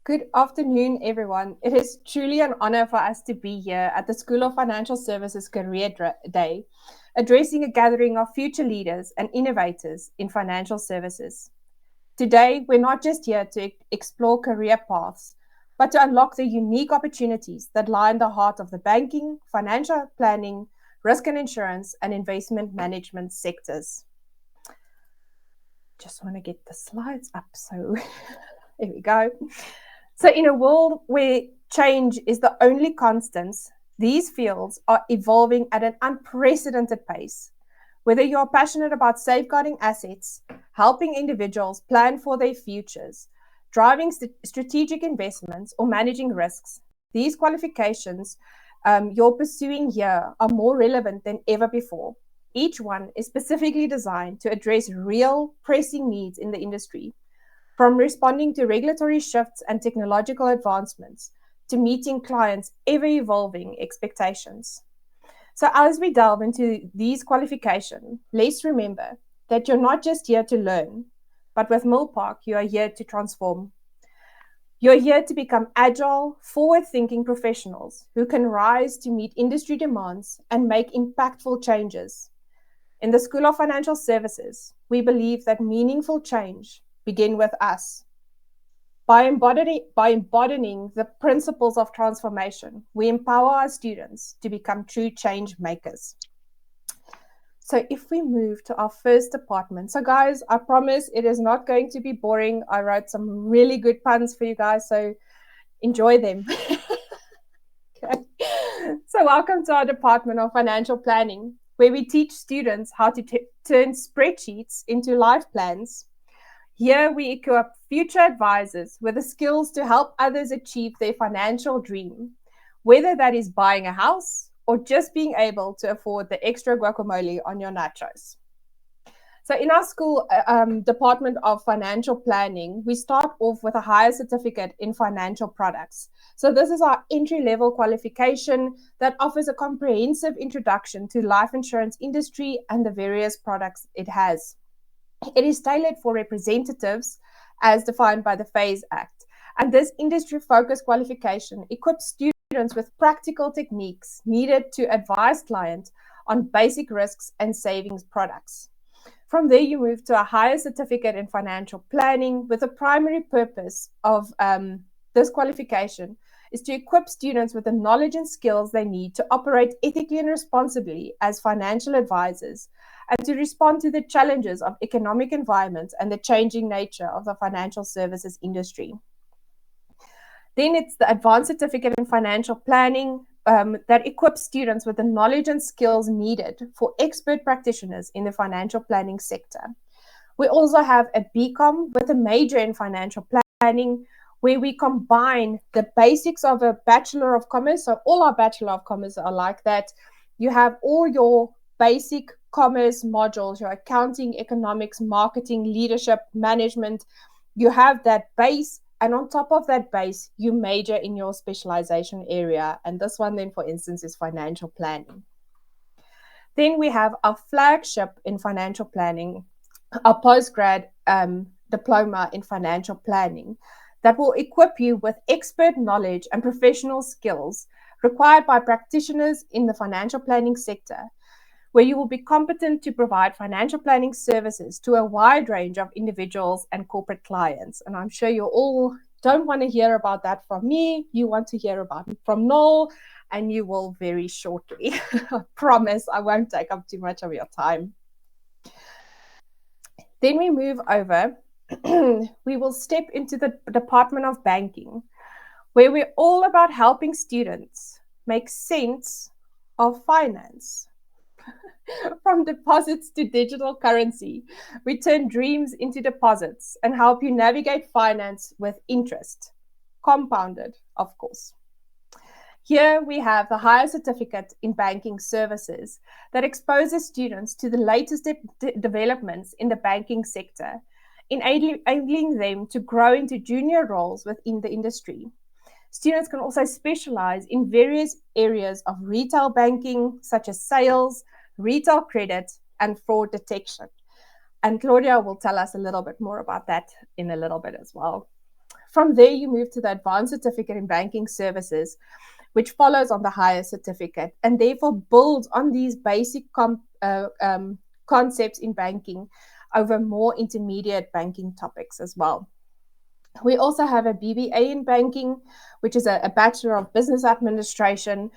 Good afternoon, everyone. It is truly an honor for us to be here at the School of Financial Services Career Day, addressing a gathering of future leaders and innovators in financial services. Today, we're not just here to explore career paths, but to unlock the unique opportunities that lie in the heart of the banking, financial planning, risk and insurance, and investment management sectors. Just want to get the slides up, so there we go. So in a world where change is the only constants, these fields are evolving at an unprecedented pace. Whether you are passionate about safeguarding assets, helping individuals plan for their futures, driving strategic investments, or managing risks, these qualifications you're pursuing here are more relevant than ever before. Each one is specifically designed to address real pressing needs in the industry, from responding to regulatory shifts and technological advancements to meeting clients' ever-evolving expectations. So as we delve into these qualifications, let's remember that you're not just here to learn, but with Milpark, you are here to transform. You're here to become agile, forward-thinking professionals who can rise to meet industry demands and make impactful changes. In the School of Financial Services, we believe that meaningful change begin with us. By embodying the principles of transformation, we empower our students to become true change makers. So if we move to our first department, so guys, I promise it is not going to be boring. I wrote some really good puns for you guys, so enjoy them. Okay. So welcome to our Department of Financial Planning, where we teach students how to turn spreadsheets into life plans. Here we equip future advisors with the skills to help others achieve their financial dream, whether that is buying a house or just being able to afford the extra guacamole on your nachos. So in our school Department of Financial Planning, we start off with a higher certificate in financial products. So this is our entry-level qualification that offers a comprehensive introduction to life insurance industry and the various products it has. It is tailored for representatives as defined by the FASE Act. And this industry-focused qualification equips students with practical techniques needed to advise clients on basic risks and savings products. From there, you move to a higher certificate in financial planning with the primary purpose of this qualification is to equip students with the knowledge and skills they need to operate ethically and responsibly as financial advisors and to respond to the challenges of economic environments and the changing nature of the financial services industry. Then it's the advanced certificate in financial planning that equips students with the knowledge and skills needed for expert practitioners in the financial planning sector. We also have a BCom with a major in financial planning, where we combine the basics of a Bachelor of Commerce. So all our Bachelor of Commerce are like that. You have all your basic commerce modules, your accounting, economics, marketing, leadership, management. You have that base, and on top of that base, you major in your specialization area. And this one then, for instance, is financial planning. Then we have our flagship in financial planning, our postgrad diploma in financial planning, that will equip you with expert knowledge and professional skills required by practitioners in the financial planning sector, where you will be competent to provide financial planning services to a wide range of individuals and corporate clients. And I'm sure you all don't want to hear about that from me. You want to hear about it from Noel, and you will very shortly. I promise I won't take up too much of your time. Then we move over. We will step into the Department of Banking, where we're all about helping students make sense of finance. From deposits to digital currency, we turn dreams into deposits and help you navigate finance with interest, compounded, of course. Here we have the higher certificate in banking services that exposes students to the latest developments in the banking sector, enabling them to grow into junior roles within the industry. Students can also specialize in various areas of retail banking, such as sales, retail credit, and fraud detection. And Claudia will tell us a little bit more about that in a little bit as well. From there, you move to the advanced certificate in banking services, which follows on the higher certificate and therefore builds on these basic concepts in banking over more intermediate banking topics as well. We also have a BBA in banking, which is a Bachelor of Business Administration,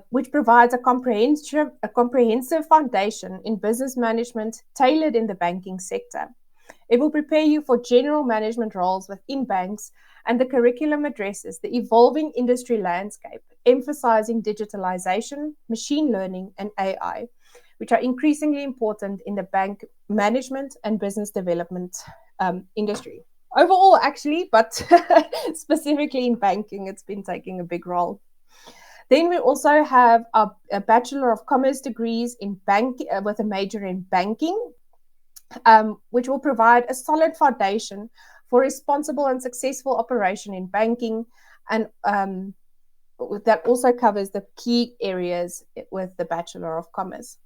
which provides a comprehensive foundation in business management tailored in the banking sector. It will prepare you for general management roles within banks, and the curriculum addresses the evolving industry landscape, emphasizing digitalization, machine learning, and AI, which are increasingly important in the bank management and business development industry. Overall, actually, but specifically in banking, it's been taking a big role. Then we also have a Bachelor of Commerce degrees in banking with a major in banking, which will provide a solid foundation for responsible and successful operation in banking, and that also covers the key areas with the Bachelor of Commerce.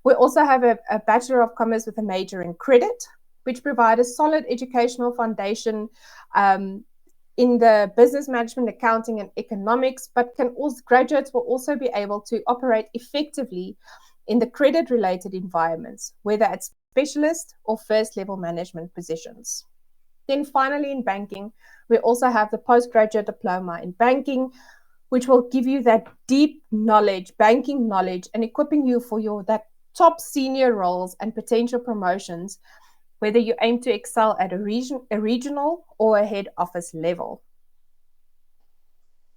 We also have a Bachelor of Commerce with a major in credit, which provide a solid educational foundation in the business management, accounting, and economics, but graduates will also be able to operate effectively in the credit-related environments, whether it's specialist or first-level management positions. Then finally, in banking, we also have the postgraduate diploma in banking, which will give you that deep knowledge, banking knowledge, and equipping you for that top senior roles and potential promotions, whether you aim to excel at a regional or a head office level.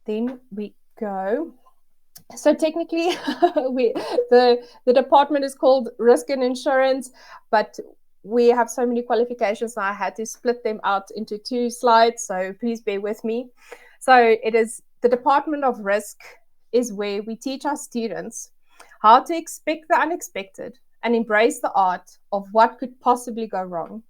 Then we go. So technically, the department is called Risk and Insurance, but we have so many qualifications now I had to split them out into 2 slides, so please bear with me. So it is the Department of Risk is where we teach our students how to expect the unexpected and embrace the art of what could possibly go wrong.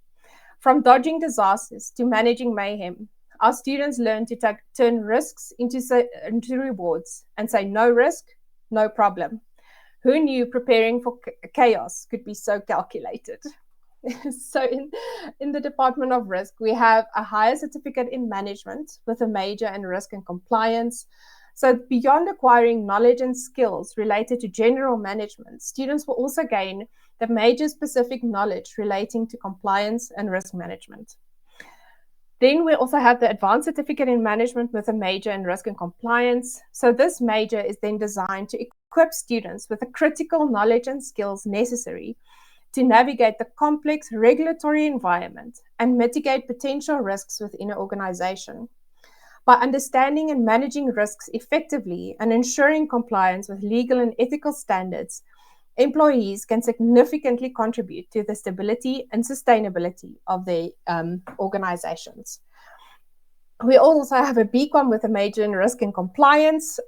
From dodging disasters to managing mayhem, our students learn to turn risks into rewards and say no risk, no problem. Who knew preparing for chaos could be so calculated? So in the Department of Risk, we have a higher certificate in management with a major in risk and compliance. So beyond acquiring knowledge and skills related to general management, students will also gain the major specific knowledge relating to compliance and risk management. Then we also have the advanced certificate in management with a major in risk and compliance. So this major is then designed to equip students with the critical knowledge and skills necessary to navigate the complex regulatory environment and mitigate potential risks within an organization. By understanding and managing risks effectively and ensuring compliance with legal and ethical standards, employees can significantly contribute to the stability and sustainability of their organizations. We also have a BCom with a major in risk and compliance.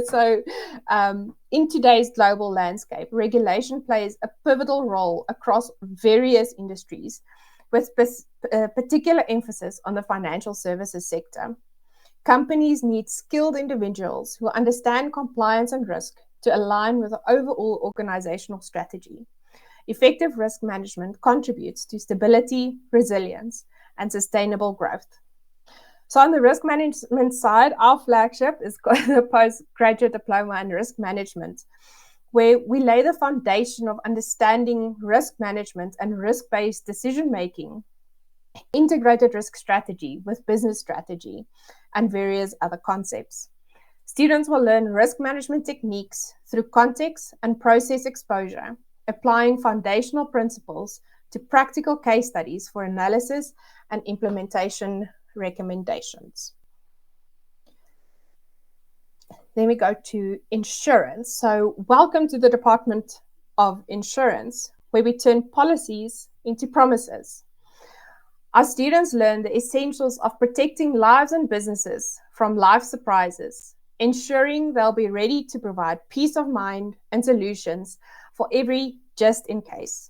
So in today's global landscape, regulation plays a pivotal role across various industries, with particular emphasis on the financial services sector. Companies need skilled individuals who understand compliance and risk to align with the overall organizational strategy. Effective risk management contributes to stability, resilience, and sustainable growth. So on the risk management side, our flagship is the postgraduate diploma in risk management, where we lay the foundation of understanding risk management and risk-based decision-making, integrated risk strategy with business strategy, and various other concepts. Students will learn risk management techniques through context and process exposure, applying foundational principles to practical case studies for analysis and implementation recommendations. Then we go to insurance. So welcome to the Department of Insurance, where we turn policies into promises. Our students learn the essentials of protecting lives and businesses from life surprises, ensuring they'll be ready to provide peace of mind and solutions for every just in case.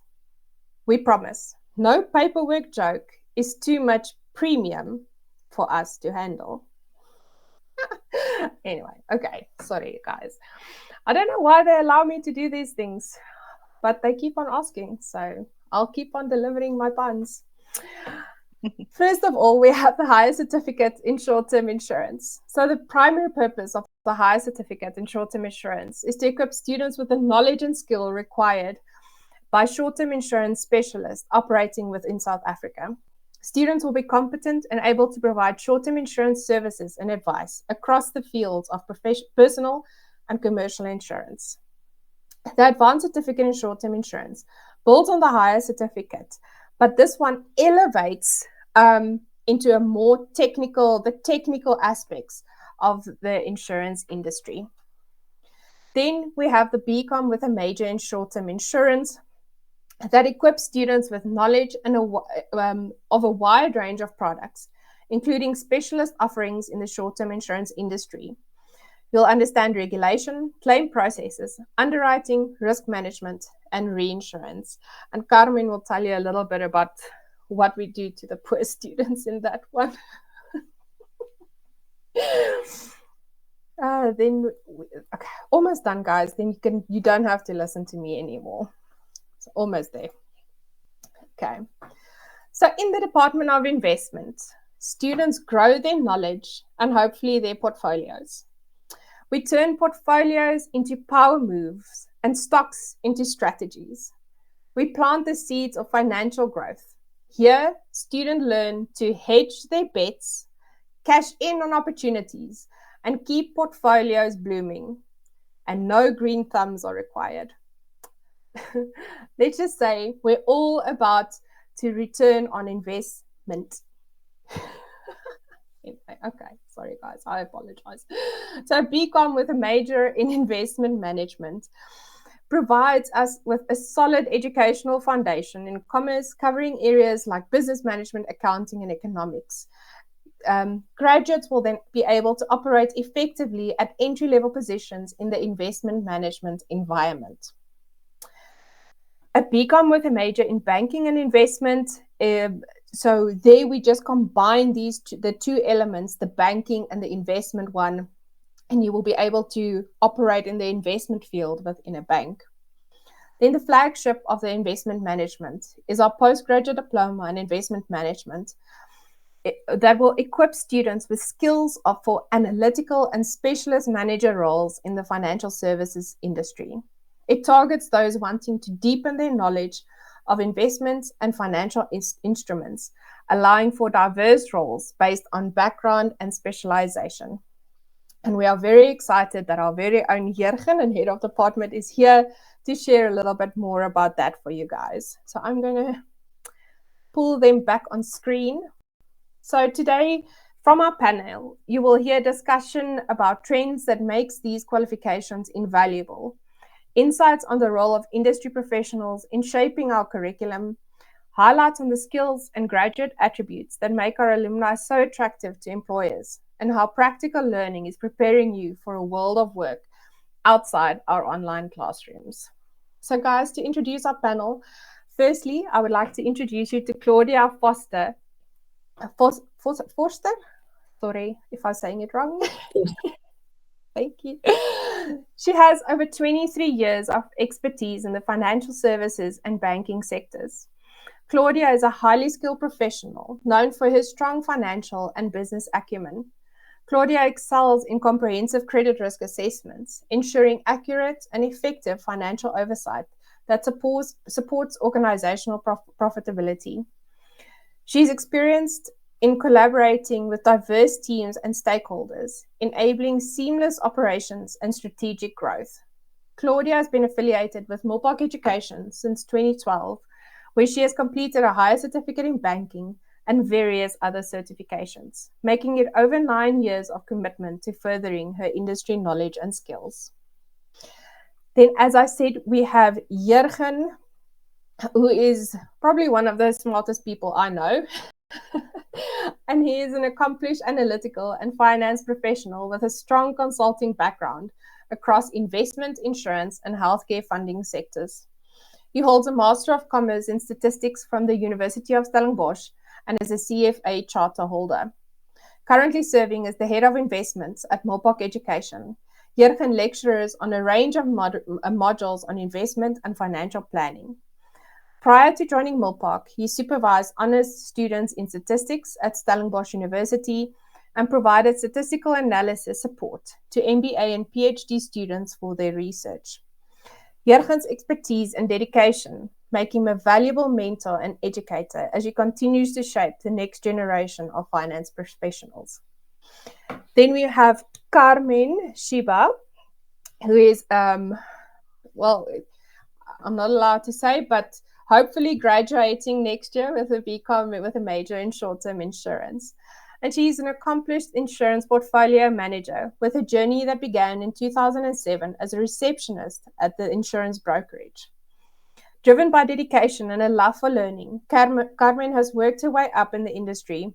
We promise no paperwork joke is too much premium for us to handle. Anyway, okay, sorry guys. I don't know why they allow me to do these things, but they keep on asking, so I'll keep on delivering my puns. First of all, we have the higher certificate in short-term insurance. So the primary purpose of the higher certificate in short-term insurance is to equip students with the knowledge and skill required by short-term insurance specialists operating within South Africa. Students will be competent and able to provide short-term insurance services and advice across the fields of personal and commercial insurance. The advanced certificate in short-term insurance builds on the higher certificate, but this one elevates into a more the technical aspects of the insurance industry. Then we have the BCom with a major in short-term insurance that equips students with knowledge and of a wide range of products, including specialist offerings in the short-term insurance industry. You'll understand regulation, claim processes, underwriting, risk management, and reinsurance. And Carmen will tell you a little bit about what we do to the poor students in that one. Okay, almost done, guys. Then you don't have to listen to me anymore. It's almost there. Okay. So in the Department of Investment, students grow their knowledge and hopefully their portfolios. We turn portfolios into power moves and stocks into strategies. We plant the seeds of financial growth. Here, students learn to hedge their bets, cash in on opportunities, and keep portfolios blooming. And no green thumbs are required. Let's just say we're all about to return on investment. Okay, sorry guys, I apologize. So BCom with a major in investment management provides us with a solid educational foundation in commerce, covering areas like business management, accounting, and economics. Graduates will then be able to operate effectively at entry-level positions in the investment management environment. A BCom with a major in banking and investment. So there we just combine the two elements, the banking and the investment one, and you will be able to operate in the investment field within a bank. Then the flagship of the investment management is our postgraduate diploma in investment management that will equip students with skills for analytical and specialist manager roles in the financial services industry. It targets those wanting to deepen their knowledge of investments and financial instruments, allowing for diverse roles based on background and specialization. And we are very excited that our very own Jurgen and head of department is here to share a little bit more about that for you guys. So I'm going to pull them back on screen. So today, from our panel, you will hear discussion about trends that makes these qualifications invaluable, insights on the role of industry professionals in shaping our curriculum, highlights on the skills and graduate attributes that make our alumni so attractive to employers, and how practical learning is preparing you for a world of work outside our online classrooms. So guys, to introduce our panel, firstly, I would like to introduce you to Claudia Forster. Sorry if I'm saying it wrong. Thank you. She has over 23 years of expertise in the financial services and banking sectors. Claudia is a highly skilled professional known for her strong financial and business acumen. Claudia excels in comprehensive credit risk assessments, ensuring accurate and effective financial oversight that supports organizational profitability. She's experienced in collaborating with diverse teams and stakeholders, enabling seamless operations and strategic growth. Claudia has been affiliated with Milpark Education since 2012, where she has completed a higher certificate in banking and various other certifications, making it over 9 years of commitment to furthering her industry knowledge and skills. Then, as I said, we have Jurgen, who is probably one of the smartest people I know. And he is an accomplished analytical and finance professional with a strong consulting background across investment, insurance, and healthcare funding sectors. He holds a Master of Commerce in Statistics from the University of Stellenbosch and is a CFA charter holder. Currently serving as the Head of Investments at Milpark Education, Jurgen lectures on a range of modules on investment and financial planning. Prior to joining Milpark, he supervised honors students in statistics at Stellenbosch University and provided statistical analysis support to MBA and PhD students for their research. Jurgen's expertise and dedication make him a valuable mentor and educator as he continues to shape the next generation of finance professionals. Then we have Carmen Shiba, who is, well, I'm not allowed to say, but hopefully graduating next year with a BCom with a major in short-term insurance. And she's an accomplished insurance portfolio manager with a journey that began in 2007 as a receptionist at the insurance brokerage. Driven by dedication and a love for learning, Carmen has worked her way up in the industry,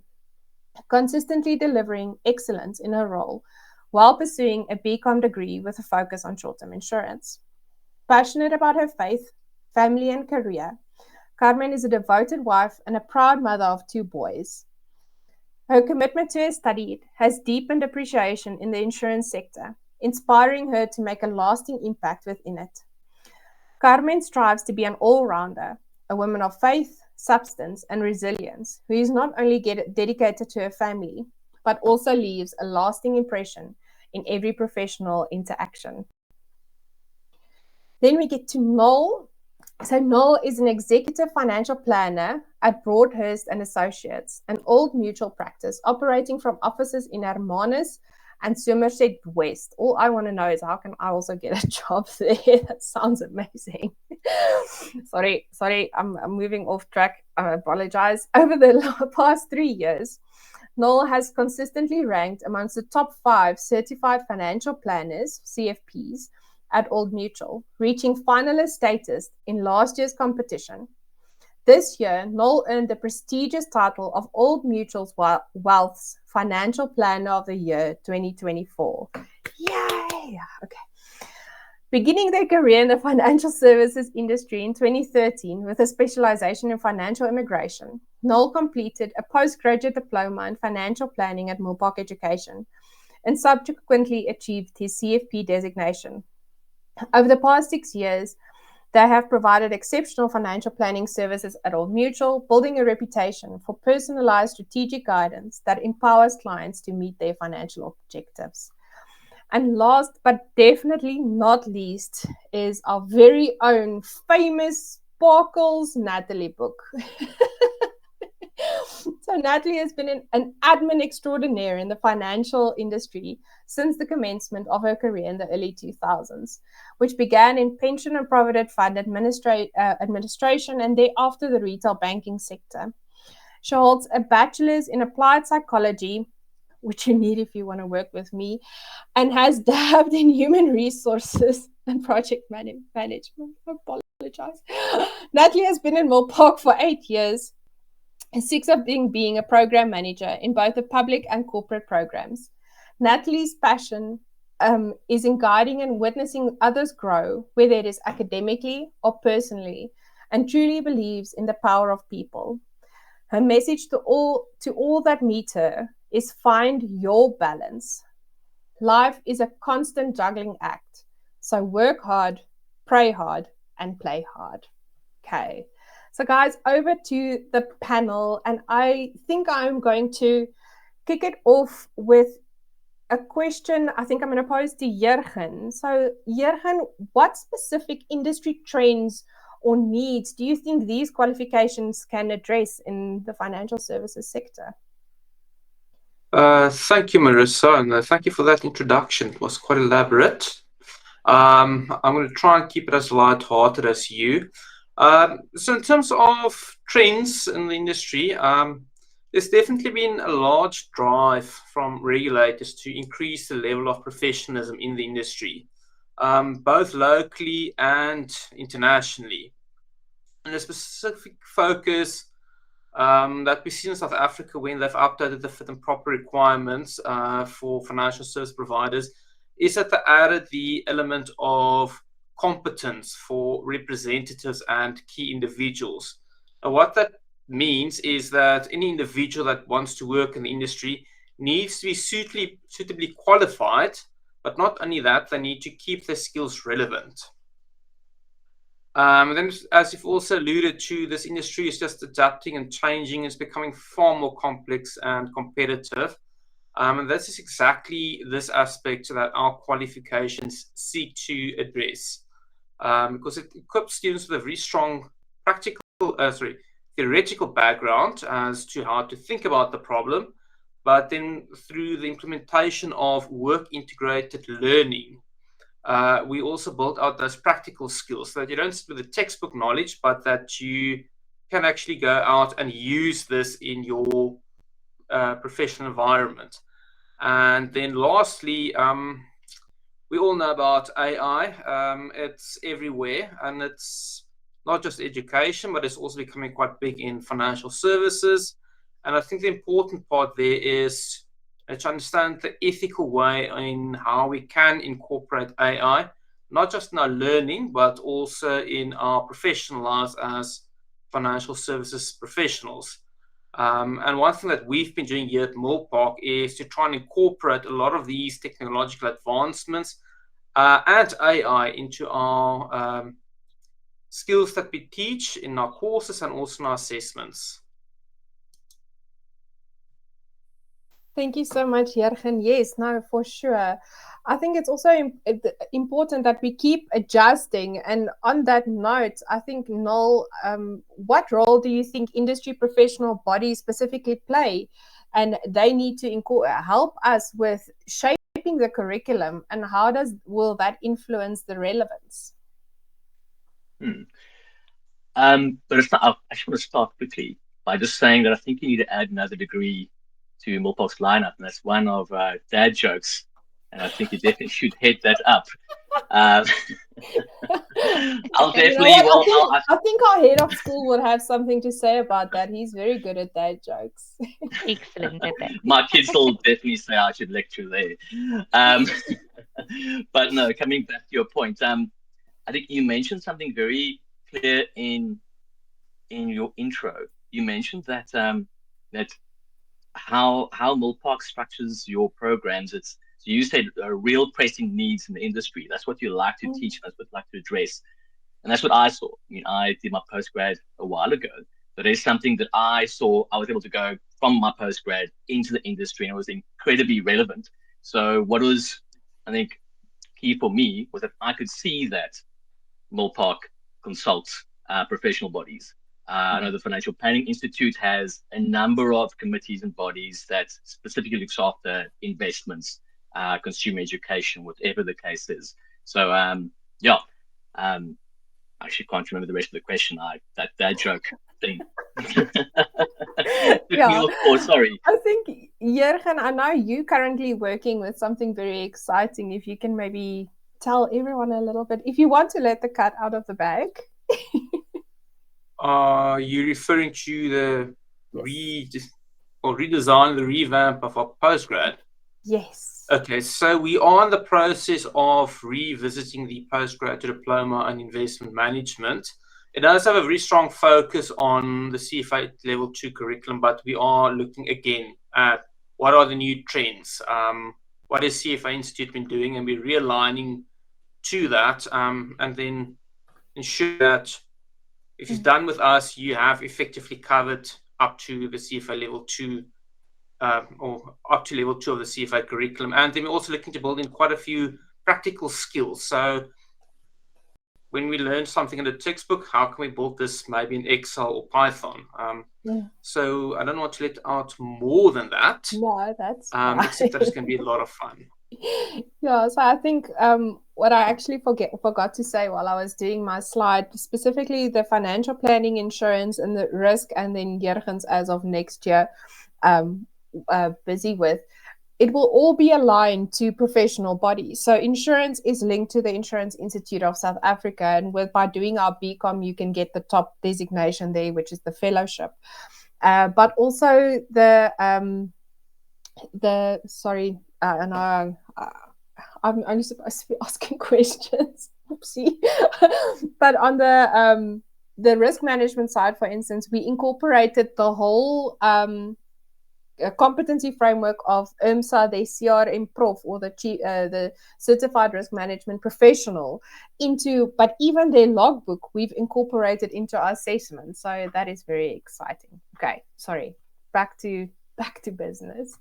consistently delivering excellence in her role while pursuing a BCom degree with a focus on short-term insurance. Passionate about her faith, family, and career, Carmen is a devoted wife and a proud mother of 2 boys. Her commitment to her study has deepened appreciation in the insurance sector, inspiring her to make a lasting impact within it. Carmen strives to be an all-rounder, a woman of faith, substance, and resilience, who is not only dedicated to her family, but also leaves a lasting impression in every professional interaction. Then we get to Noel. So Noel is an executive financial planner at Broadhurst and Associates, an Old Mutual practice operating from offices in Hermanus and Somerset West. All I want to know is how can I also get a job there? That sounds amazing. sorry, I'm moving off track. I apologize. Over the past 3 years, Noel has consistently ranked amongst the top 5 certified financial planners, CFPs, at Old Mutual, reaching finalist status in last year's competition. This year, Noel earned the prestigious title of Old Mutual's Wealth's Financial Planner of the Year 2024. Yay! Okay. Beginning their career in the financial services industry in 2013 with a specialization in financial immigration, Noel completed a postgraduate diploma in financial planning at Milpark Education and subsequently achieved his CFP designation. Over the past 6 years, they have provided exceptional financial planning services at Old Mutual, building a reputation for personalized strategic guidance that empowers clients to meet their financial objectives. And last but definitely not least is our very own famous Sparkles Natalie book. So Natalie has been an admin extraordinaire in the financial industry since the commencement of her career in the early 2000s, which began in pension and provident fund administration and thereafter the retail banking sector. She holds a bachelor's in applied psychology, which you need if you want to work with me, and has dabbed in human resources and project management. I apologize. Natalie has been in Milpark for 8 years, 6 of them being a program manager in both the public and corporate programs. Natalie's passion is in guiding and witnessing others grow, whether it is academically or personally, and truly believes in the power of people. Her message to all that meet her is find your balance. Life is a constant juggling act, so work hard, pray hard, and play hard. Okay. So guys, over to the panel, and I think I'm going to kick it off with a question I think I'm going to pose to Jurgen. So Jurgen, what specific industry trends or needs do you think these qualifications can address in the financial services sector? Thank you, Marissa, and thank you for that introduction. It was quite elaborate. I'm going to try and keep it as light-hearted as you. So in terms of trends in the industry, there's definitely been a large drive from regulators to increase the level of professionalism in the industry, both locally and internationally. And a specific focus that we see in South Africa when they've updated the fit and proper requirements for financial service providers is that they added the element of competence for representatives and key individuals. What that means is that any individual that wants to work in the industry needs to be suitably qualified, but not only that, they need to keep their skills relevant. Then, as you've also alluded to, this industry is just adapting and changing. It's becoming far more complex and competitive. And this is exactly this aspect that our qualifications seek to address, because it equips students with a very strong theoretical background as to how to think about the problem, but then through the implementation of work integrated learning, we also built out those practical skills so that you don't sit with the textbook knowledge, but that you can actually go out and use this in your professional environment. And then lastly, we all know about AI. It's everywhere, and it's not just education, but it's also becoming quite big in financial services. And I think the important part there is to understand the ethical way in how we can incorporate AI, not just in our learning, but also in our professional lives as financial services professionals. And one thing that we've been doing here at Milpark is to try and incorporate a lot of these technological advancements and AI into our skills that we teach in our courses and also in our assessments. Thank you so much, Jurgen. Yes, no, for sure. I think it's also important that we keep adjusting. And on that note, I think, Noel, what role do you think industry professional bodies specifically play? And they need to help us with shaping the curriculum. And how will that influence the relevance? But it's not, I actually want to start quickly by just saying that I think you need to add another degree to Milpark's lineup, and that's one of dad jokes. And I think you definitely should head that up. Uh, I'll Okay, you know definitely, what? well, I think our head of school would have something to say about that. He's very good at dad jokes. Excellent at that. my kids will definitely say I should lecture there. Um, but no, coming back to your point, I think you mentioned something very clear in your intro. You mentioned that how Milpark structures your programs. It's so you said real pressing needs in the industry. That's what you like to teach. That's what you like to address, and that's what I saw. I mean, I did my postgrad a while ago, but there's something that I saw. I was able to go from my postgrad into the industry, and it was incredibly relevant. So what was, I think, key for me was that I could see that Milpark consults professional bodies. I know the Financial Planning Institute has a number of committees and bodies that specifically looks after investments, consumer education, whatever the case is. So, yeah, I actually can't remember the rest of the question. That joke thing took me off course. Sorry. I think, Jurgen, I know you currently working with something very exciting. If you can maybe tell everyone a little bit, if you want to let the cat out of the bag. Are you referring to the redesign, the revamp of our postgrad? Yes. Okay, so we are in the process of revisiting the postgraduate diploma in investment management. It does have a very strong focus on the CFA level 2 curriculum, but we are looking again at what are the new trends, what has CFA Institute been doing, and we're realigning to that, and then ensure that if you're done with us, you have effectively covered up to the CFA level 2 or up to level 2 of the CFA curriculum. And then we're also looking to build in quite a few practical skills. So when we learn something in the textbook, how can we build this maybe in Excel or Python? So I don't want to let out more than that. No, that's fine. Except that it's going to be a lot of fun. Yeah, so I think what I actually forgot to say while I was doing my slide, specifically the financial planning, insurance, and the risk, and then Jurgens as of next year, busy with, it will all be aligned to professional bodies. So insurance is linked to the Insurance Institute of South Africa, and by doing our BCom, you can get the top designation there, which is the fellowship. But also I'm only supposed to be asking questions. Oopsie. But on the risk management side, for instance, we incorporated the whole competency framework of IMSA, the CRM Prof, or the Certified Risk Management Professional into, but even their logbook we've incorporated into our assessment. So that is very exciting. Okay, sorry, back to business.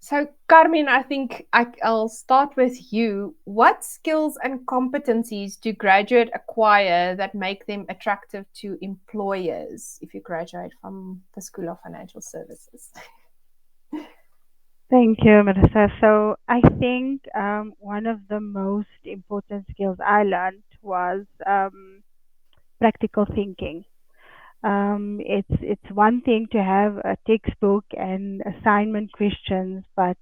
So Carmen, I think I'll start with you. What skills and competencies do graduates acquire that make them attractive to employers if you graduate from the School of Financial Services? Thank you, Marissa. So I think one of the most important skills I learned was practical thinking. It's one thing to have a textbook and assignment questions, but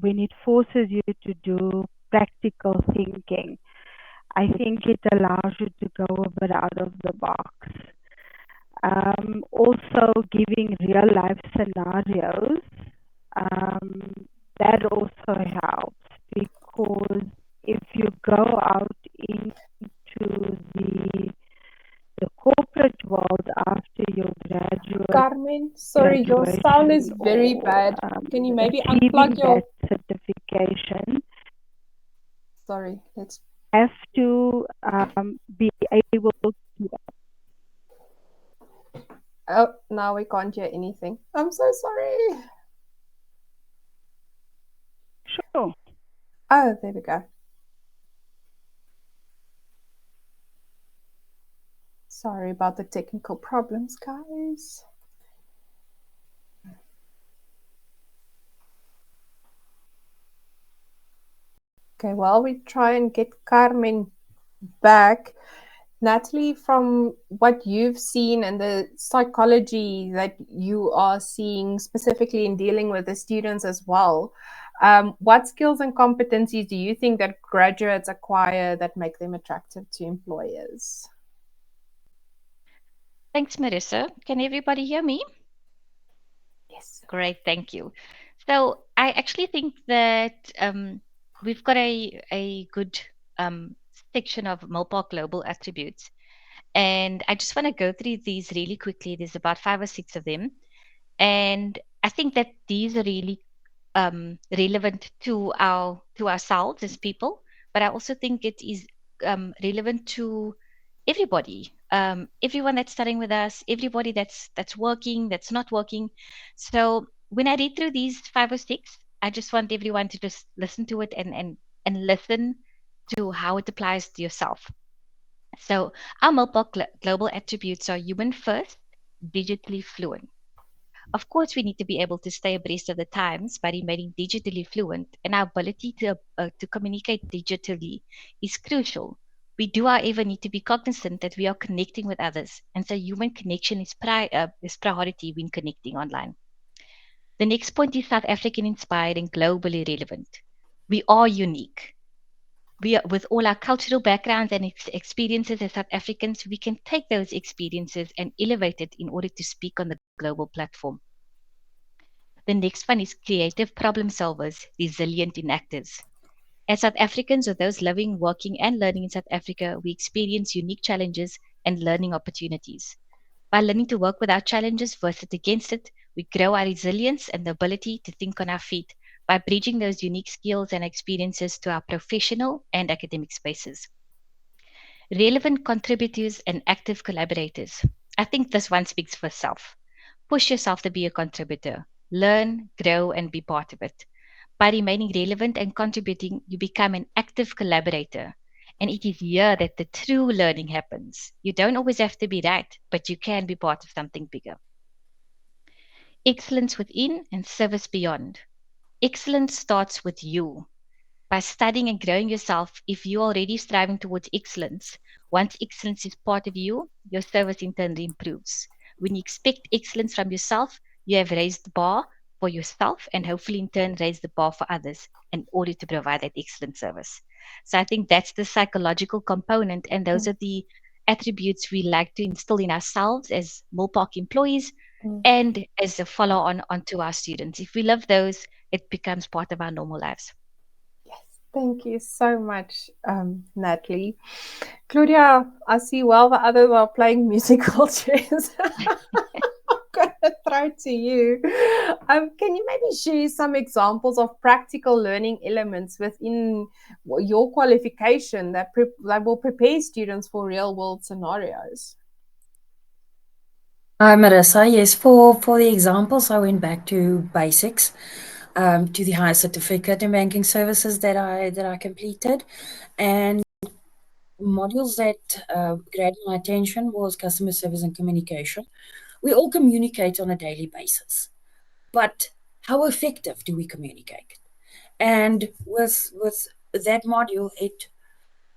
when it forces you to do practical thinking, I think it allows you to go a bit out of the box. Also giving real life scenarios, that also helps, because if you go out into the corporate world after your graduate Carmen, sorry, your sound is very bad. Can you maybe unplug your certification? Sorry, let's have to be able to. Oh, now we can't hear anything. I'm so sorry. Sure. Oh, there we go. Sorry about the technical problems, guys. Okay, while we try and get Carmen back, Natalie, from what you've seen and the psychology that you are seeing specifically in dealing with the students as well, what skills and competencies do you think that graduates acquire that make them attractive to employers? Thanks, Marissa. Can everybody hear me? Yes. Great, thank you. So I actually think that we've got a good section of Milpark global attributes. And I just want to go through these really quickly. There's about 5 or 6 of them. And I think that these are really relevant to ourselves as people. But I also think it is relevant to everybody, everyone that's studying with us, everybody that's working, that's not working. So when I read through these 5 or 6, I just want everyone to just listen to it and listen to how it applies to yourself. So our Milpark global attributes are human first, digitally fluent. Of course, we need to be able to stay abreast of the times by remaining digitally fluent, and our ability to communicate digitally is crucial. We do, however, need to be cognizant that we are connecting with others, and so human connection is priority when connecting online. The next point is South African inspired and globally relevant. We are unique. We are, with all our cultural backgrounds and experiences as South Africans, we can take those experiences and elevate it in order to speak on the global platform. The next one is creative problem solvers, resilient enactors. As South Africans or those living, working, and learning in South Africa, we experience unique challenges and learning opportunities. By learning to work with our challenges versus against it, we grow our resilience and the ability to think on our feet by bridging those unique skills and experiences to our professional and academic spaces. Relevant contributors and active collaborators. I think this one speaks for itself. Push yourself to be a contributor. Learn, grow, and be part of it. By remaining relevant and contributing, you become an active collaborator. And it is here that the true learning happens. You don't always have to be right, but you can be part of something bigger. Excellence within and service beyond. Excellence starts with you. By studying and growing yourself, if you're already striving towards excellence, once excellence is part of you, your service in turn improves. When you expect excellence from yourself, you have raised the bar for yourself and hopefully in turn raised the bar for others in order to provide that excellent service. So I think that's the psychological component, and those are the attributes we like to instill in ourselves as Milpark employees and as a follow-on onto our students. If we love those, it becomes part of our normal lives. Thank you so much, Natalie. Claudia, I see while the others are playing musical chairs. I'm going to throw to you. Can you maybe share some examples of practical learning elements within your qualification that will prepare students for real world scenarios? Hi, Marissa. Yes, for the examples, I went back to basics, to the high certificate in banking services that I completed, and modules that grabbed my attention was customer service and communication. We all communicate on a daily basis, but how effective do we communicate? And with that module, it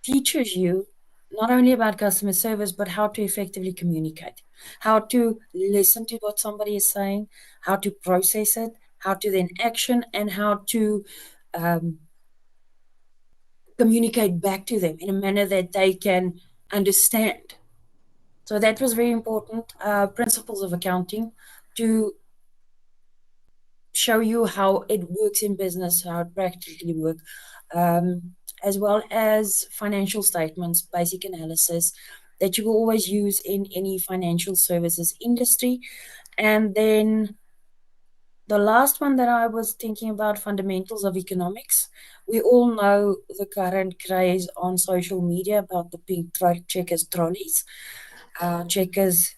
teaches you not only about customer service, but how to effectively communicate, how to listen to what somebody is saying, how to process it, how to then action, and how to communicate back to them in a manner that they can understand. So that was very important. Principles of accounting to show you how it works in business, how it practically works, as well as financial statements, basic analysis that you will always use in any financial services industry. And then the last one that I was thinking about, fundamentals of economics. We all know the current craze on social media about the pink checkers trolleys. Checkers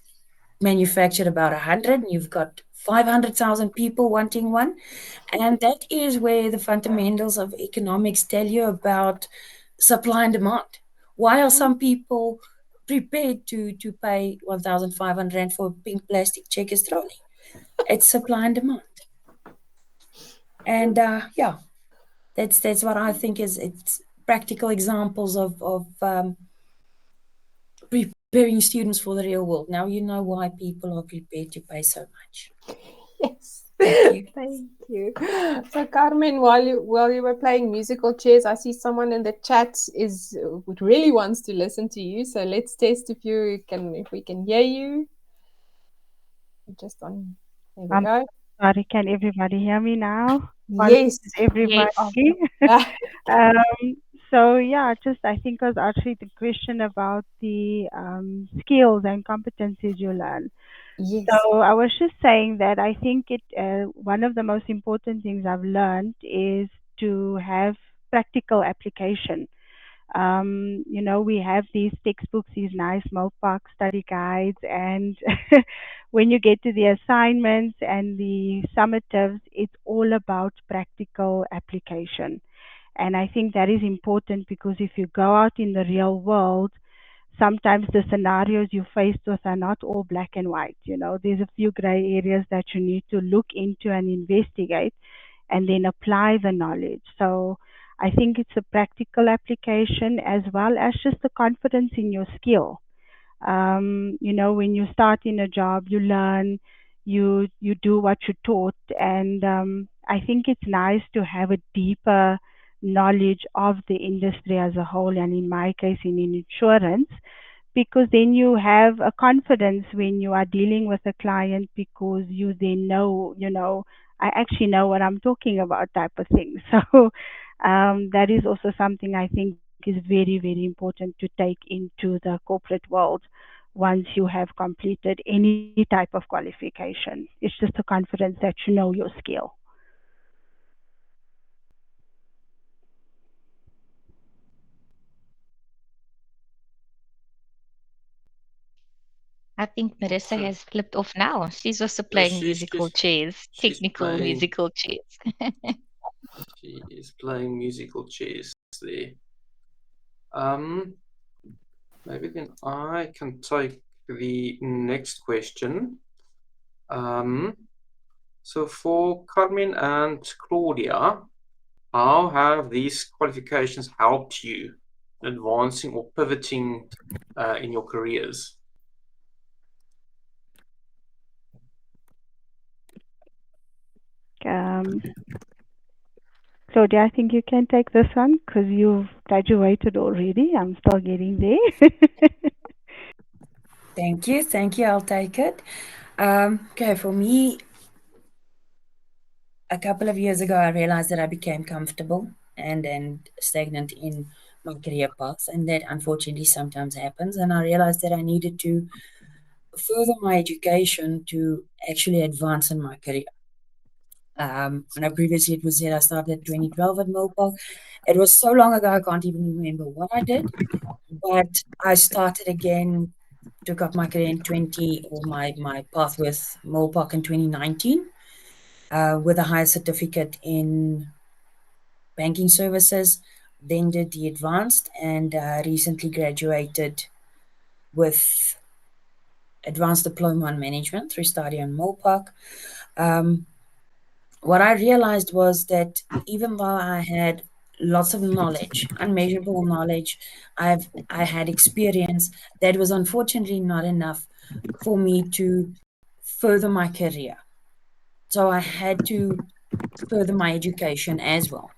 manufactured about 100, and you've got 500,000 people wanting one. And that is where the fundamentals of economics tell you about supply and demand. Why are some people prepared to pay 1,500 Rand for a pink plastic checkers trolley? It's supply and demand. And yeah, that's what I think is it's practical examples of preparing students for the real world. Now you know why people are prepared to pay so much. Yes. Thank you. Thank you. So Carmen, while you were playing musical chairs, I see someone in the chat really wants to listen to you. So let's test if we can hear you. Just on there we go. Sorry, can everybody hear me now? Yes. Everybody. Yes. So yeah, I think I was actually the question about the skills and competencies you learn. Yes. So I was just saying that I think one of the most important things I've learned is to have practical application. We have these textbooks, these nice Milpark study guides, and when you get to the assignments and the summatives, it's all about practical application. And I think that is important because if you go out in the real world, sometimes the scenarios you're faced with are not all black and white. There's a few gray areas that you need to look into and investigate and then apply the knowledge. So I think it's a practical application as well as just the confidence in your skill. When you start in a job, you learn, you do what you're taught, and I think it's nice to have a deeper knowledge of the industry as a whole, and in my case, in insurance, because then you have a confidence when you are dealing with a client because you then know, I actually know what I'm talking about type of thing. So that is also something I think is very, very important to take into the corporate world once you have completed any type of qualification. It's just a confidence that you know your skill. I think Marissa has flipped off now. She's also playing musical chairs, technical musical chairs. She is playing musical chairs there. Maybe then I can take the next question. So for Carmen and Claudia, how have these qualifications helped you advancing or pivoting in your careers? Claudia, I think you can take this one because you've graduated already. I'm still getting there. Thank you. I'll take it. Okay, for me, a couple of years ago, I realized that I became comfortable and stagnant in my career path, and that unfortunately sometimes happens. And I realized that I needed to further my education to actually advance in my career. Previously it was said I started 2012 at Milpark. It was so long ago I can't even remember what I did, but I started again, took up my career in my path with Milpark in 2019, with a higher certificate in banking services, then did the advanced, and recently graduated with advanced diploma in management through study on Milpark. What I realized was that even though I had lots of knowledge, unmeasurable knowledge, I had experience, that was unfortunately not enough for me to further my career. So I had to further my education as well.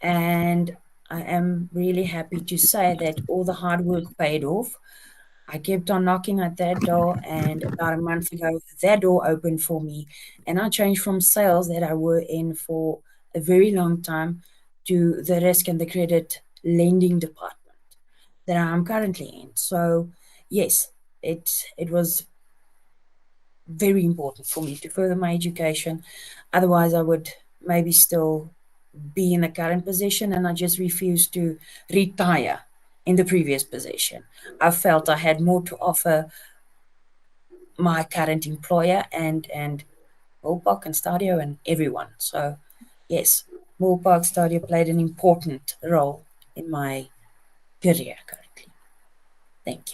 And I am really happy to say that all the hard work paid off. I kept on knocking at that door, and about a month ago, that door opened for me. And I changed from sales that I were in for a very long time to the risk and the credit lending department that I'm currently in. So, yes, it was very important for me to further my education. Otherwise, I would maybe still be in the current position, and I just refused to retire in the previous position. I felt I had more to offer my current employer and Milpark and Stadio and everyone. So yes, Milpark Stadio played an important role in my career currently. Thank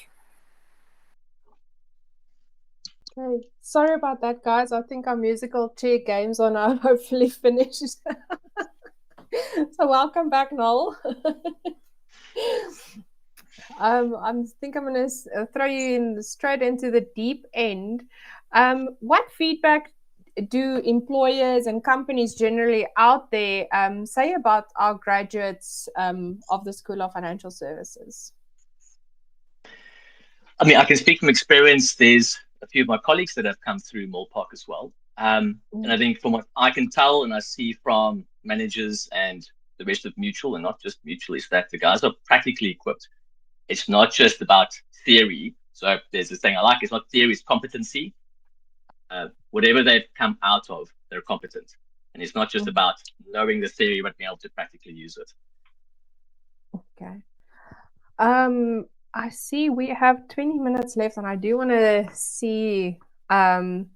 you. Okay. Sorry about that, guys. I think our musical chair games are now hopefully finished. So welcome back, Noel. I think I'm going to throw you in straight into the deep end. What feedback do employers and companies generally out there say about our graduates of the School of Financial Services? I mean, I can speak from experience. There's a few of my colleagues that have come through Milpark as well. And I think from what I can tell and I see from managers and the rest of Mutual, and not just Mutual, is that the guys are practically equipped. It's not just about theory. So there's this thing I like, it's not theory, it's competency. Whatever they've come out of, they're competent. And it's not just about knowing the theory, but being able to practically use it. Okay. I see we have 20 minutes left, and I do want to see, let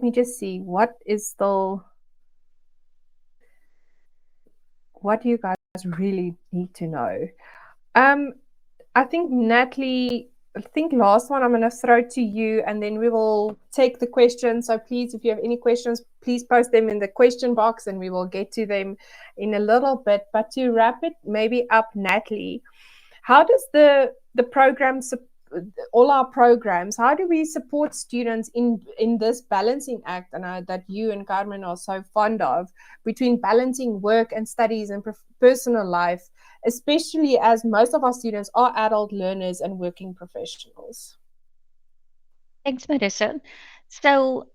me just see what do you guys really need to know? I think Natalie, last one I'm going to throw to you, and then we will take the questions. So please, if you have any questions, please post them in the question box and we will get to them in a little bit. But to wrap it maybe up, Natalie, how does the program, all our programs, how do we support students in this balancing act, and that you and Carmen are so fond of, between balancing work and studies and personal life, especially as most of our students are adult learners and working professionals? Thanks, Marissa. So,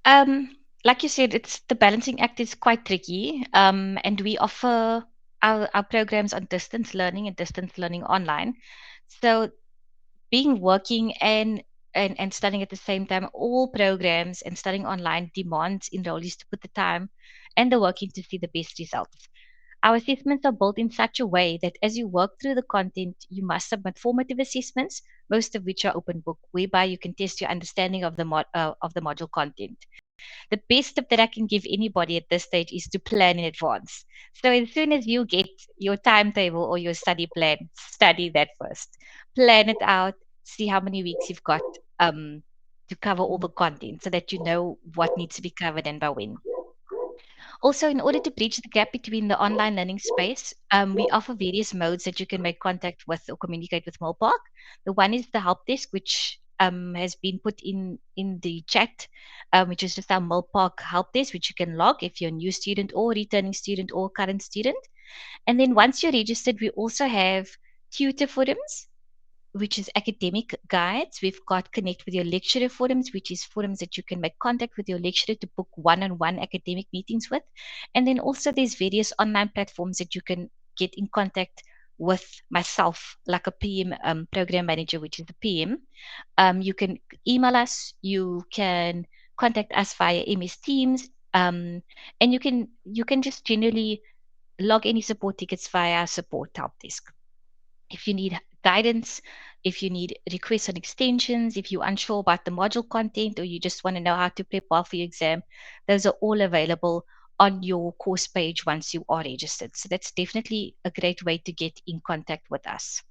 like you said, it's the balancing act is quite tricky. And we offer our programs on distance learning and distance learning online. So being working and studying at the same time, all programs and studying online demands enrollees to put the time and the work in to see the best results. Our assessments are built in such a way that as you work through the content, you must submit formative assessments, most of which are open book, whereby you can test your understanding of the module content. The best tip that I can give anybody at this stage is to plan in advance. So as soon as you get your timetable or your study plan, study that first. Plan it out, see how many weeks you've got to cover all the content so that you know what needs to be covered and by when. Also, in order to bridge the gap between the online learning space, we offer various modes that you can make contact with or communicate with Milpark. The one is the help desk, which has been put in the chat, which is just our Milpark help desk, which you can log if you're a new student or returning student or current student. And then once you're registered, we also have tutor forums, which is academic guides. We've got Connect with Your Lecturer forums, which is forums that you can make contact with your lecturer to book one-on-one academic meetings with. And then also there's various online platforms that you can get in contact with myself, like a PM program manager, which is the PM, you can email us, you can contact us via MS Teams, and you can just generally log any support tickets via our support help desk. If you need guidance, if you need requests on extensions, if you're unsure about the module content, or you just want to know how to prep well for your exam, those are all available on your course page once you are registered. So that's definitely a great way to get in contact with us.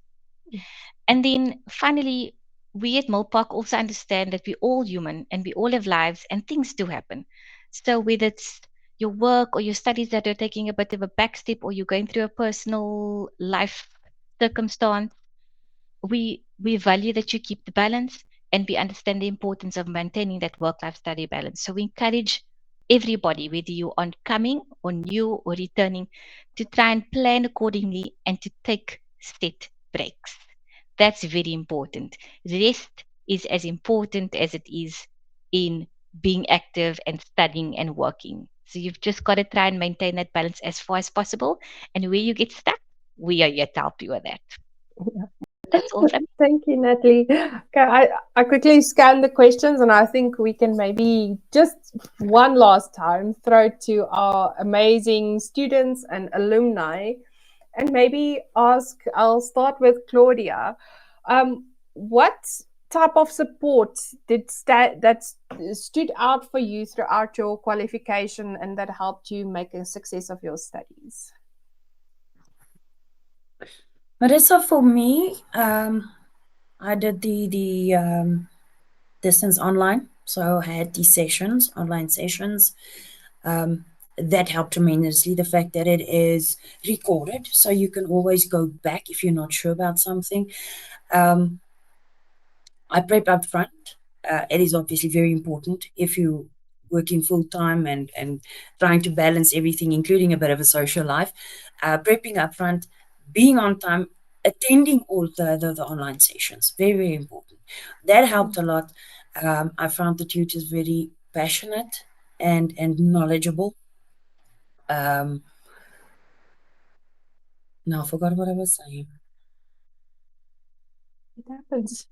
And then finally, we at Milpark also understand that we're all human and we all have lives and things do happen. So whether it's your work or your studies that are taking a bit of a back step, or you're going through a personal life circumstance, we value that you keep the balance, and we understand the importance of maintaining that work-life study balance. So we encourage everybody, whether you're oncoming or new or returning, to try and plan accordingly and to take set breaks. That's very important. Rest is as important as it is in being active and studying and working. So you've just got to try and maintain that balance as far as possible. And where you get stuck, we are here to help you with that. That's all from me. Thank you, Natalie. Okay, I quickly scanned the questions, and I think we can maybe just one last time throw to our amazing students and alumni, and maybe ask. I'll start with Claudia. What type of support that stood out for you throughout your qualification, and that helped you make a success of your studies? Marissa, for me, I did the distance online, so I had these sessions, online sessions. That helped tremendously. The fact that it is recorded, so you can always go back if you're not sure about something. I prep up front. It is obviously very important if you're working full time and trying to balance everything, including a bit of a social life. Prepping up front, being on time, attending all the online sessions, very, very important. That helped a lot. I found the tutors very passionate and knowledgeable. Now I forgot what I was saying. It happens.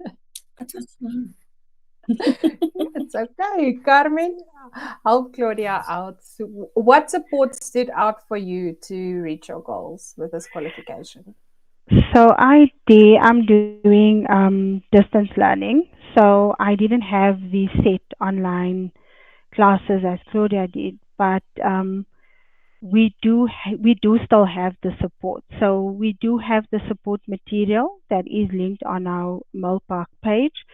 It's okay. Carmen, help Claudia out. So what support stood out for you to reach your goals with this qualification? So I'm doing distance learning. So I didn't have the set online classes as Claudia did, but we do still have the support. So we do have the support material that is linked on our Milpark page,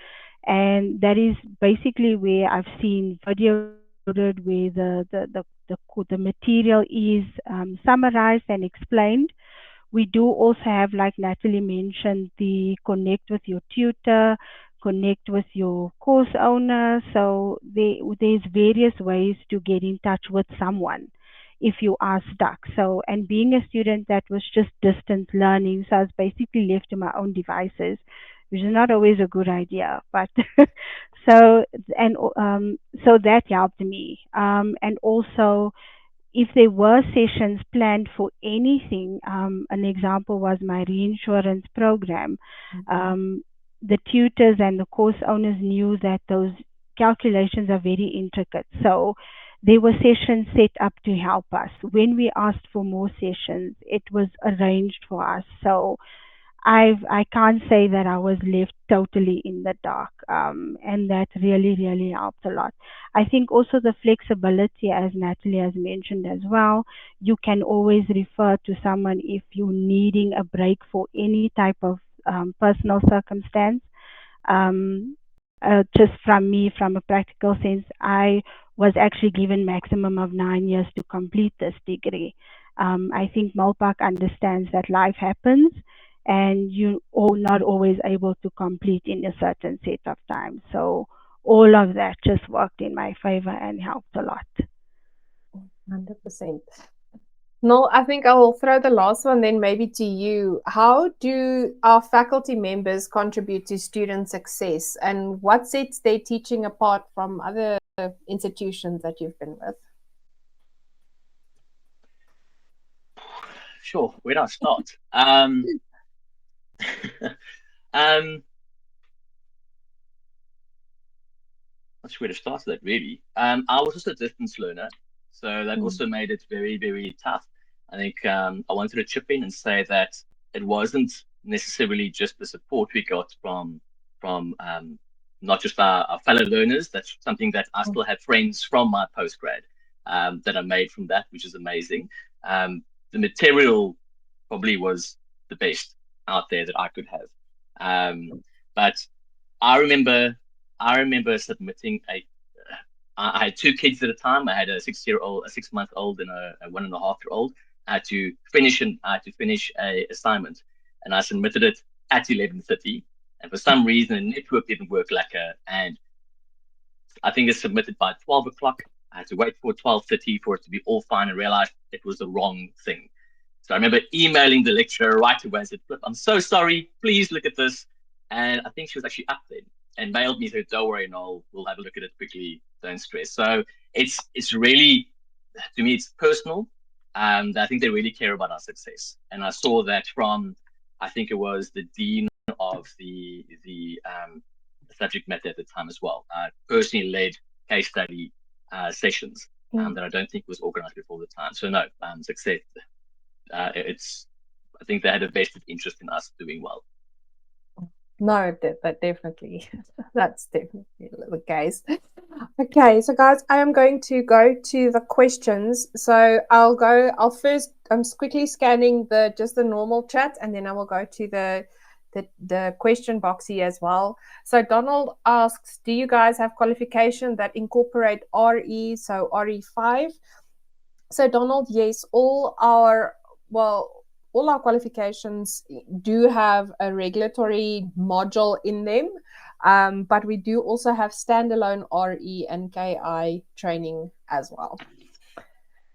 and that is basically where I've seen videos uploaded where the material is summarized and explained. We do also have, like Natalie mentioned, the connect with your tutor, connect with your course owner. So there's various ways to get in touch with someone if you are stuck. So, and being a student that was just distance learning, so I was basically left to my own devices, which is not always a good idea. But so that helped me. And also, if there were sessions planned for anything, an example was my reinsurance program. The tutors and the course owners knew that those calculations are very intricate. So there were sessions set up to help us. When we asked for more sessions, it was arranged for us. So I can't say that I was left totally in the dark, and that really, really helped a lot. I think also the flexibility, as Natalie has mentioned as well, you can always refer to someone if you're needing a break for any type of personal circumstance. Just from me, from a practical sense, I was actually given maximum of 9 years to complete this degree. I think Milpark understands that life happens, and you are not always able to complete in a certain set of time. So all of that just worked in my favor and helped a lot. 100%. No, I think I will throw the last one then maybe to you. How do our faculty members contribute to student success, and what sets their teaching apart from other institutions that you've been with? Sure, where do I start? Not sure where to start with that really. I was just a distance learner, so that also made it very, very tough. I think I wanted to chip in and say that it wasn't necessarily just the support we got from not just our fellow learners. That's something that I still have friends from my postgrad that I made from that, which is amazing. The material probably was the best out there that I could have. But I remember I remember submitting a. I had two kids at the time. I had a 6 year old, a 6 month old, and a 1.5 year old. I had to finish a assignment, and I submitted it at 11:30. And for some reason, the network didn't work and I think it's submitted by 12 o'clock. I had to wait for 12:30 for it to be all fine and realized it was the wrong thing. So I remember emailing the lecturer right away and said, "Flip, I'm so sorry. Please look at this." And I think she was actually up then and mailed me, said, "Don't worry, Noel, we'll have a look at it quickly. Don't stress." So it's really, to me, it's personal. I think they really care about our success. And I saw that from, I think it was the dean of the subject matter at the time as well. Personally led case study sessions that I don't think was organized before the time. So no, success. It's I think they had a vested interest in us doing well. No, that definitely, that's definitely the case. Okay, so guys, I am going to go to the questions. So I'll first, I'm quickly scanning just the normal chat, and then I will go to the question box here as well. So Donald asks, do you guys have qualification that incorporate RE, so RE5? So Donald, yes, all our qualifications do have a regulatory module in them, but we do also have standalone RE and KI training as well.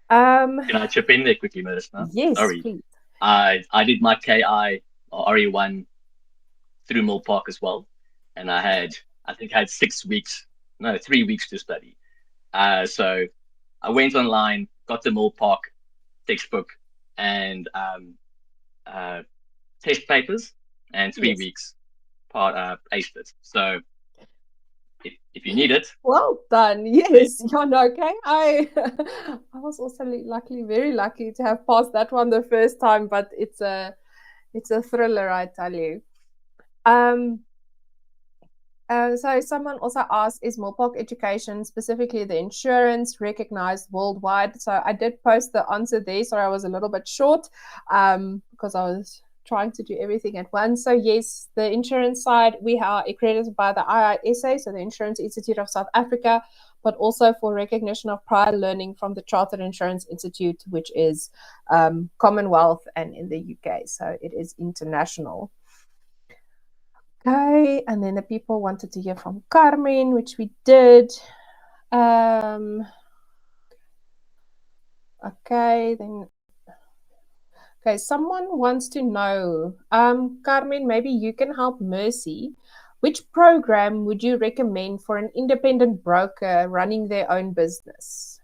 Can I chip in there quickly, Marissa? Yes, sorry. Please. I did my KI or RE1 through Milpark as well, and I think I had 3 weeks to study. So I went online, got the Milpark textbook and test papers, and 3 weeks aced it. So if you need it. Well done. Yes, you're okay. I was also luckily, very lucky to have passed that one the first time, but it's a thriller, I tell you. So someone also asked, is Milpark education, specifically the insurance, recognized worldwide? So I did post the answer there. Sorry, I was a little bit short because I was trying to do everything at once. So yes, the insurance side, we are accredited by the IISA, so the Insurance Institute of South Africa, but also for recognition of prior learning from the Chartered Insurance Institute, which is Commonwealth and in the UK. So it is international. Okay, and then the people wanted to hear from Carmen, which we did. Okay, someone wants to know, Carmen, maybe you can help Mercy. Which program would you recommend for an independent broker running their own business?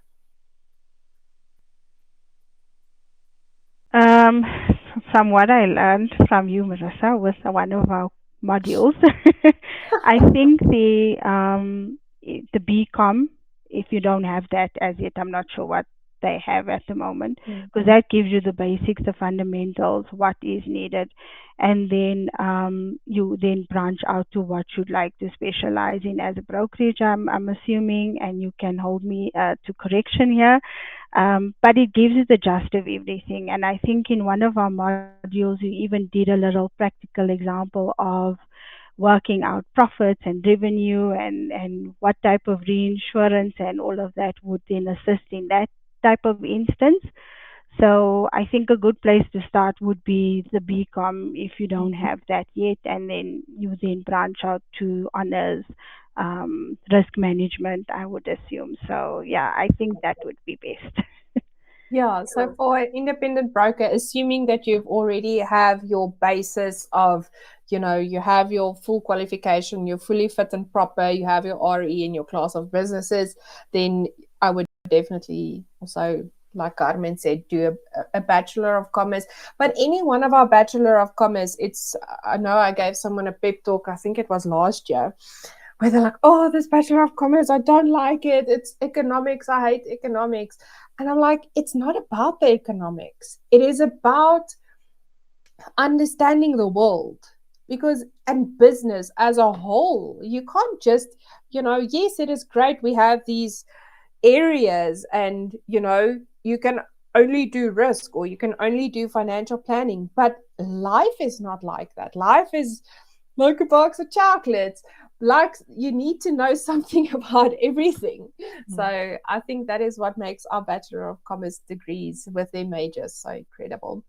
From what I learned from you, Marissa, was one of our modules. I think the BCom, if you don't have that as yet, I'm not sure what they have at the moment, because that gives you the basics, the fundamentals, what is needed, and then you then branch out to what you'd like to specialize in as a brokerage, I'm assuming, and you can hold me to correction here. But it gives you the gist of everything. And I think in one of our modules, we even did a little practical example of working out profits and revenue and what type of reinsurance and all of that would then assist in that type of instance. So I think a good place to start would be the BCom if you don't have that yet, and then you then branch out to honors, risk management, I would assume. So yeah, I think that would be best. Yeah, so for an independent broker, assuming that you've already have your basis of, you have your full qualification, you're fully fit and proper, you have your RE in your class of businesses, then I would definitely also like Carmen said, do a Bachelor of Commerce. But any one of our Bachelor of Commerce, I know I gave someone a pep talk, I think it was last year, where they're like, oh, this Bachelor of Commerce, I don't like it. It's economics. I hate economics. And I'm like, it's not about the economics. It is about understanding the world, and business as a whole. You can't just, yes, it is great. We have these areas and, you can only do risk or you can only do financial planning. But life is not like that. Life is like a box of chocolates. Like, you need to know something about everything. So I think that is what makes our Bachelor of Commerce degrees with their majors so incredible.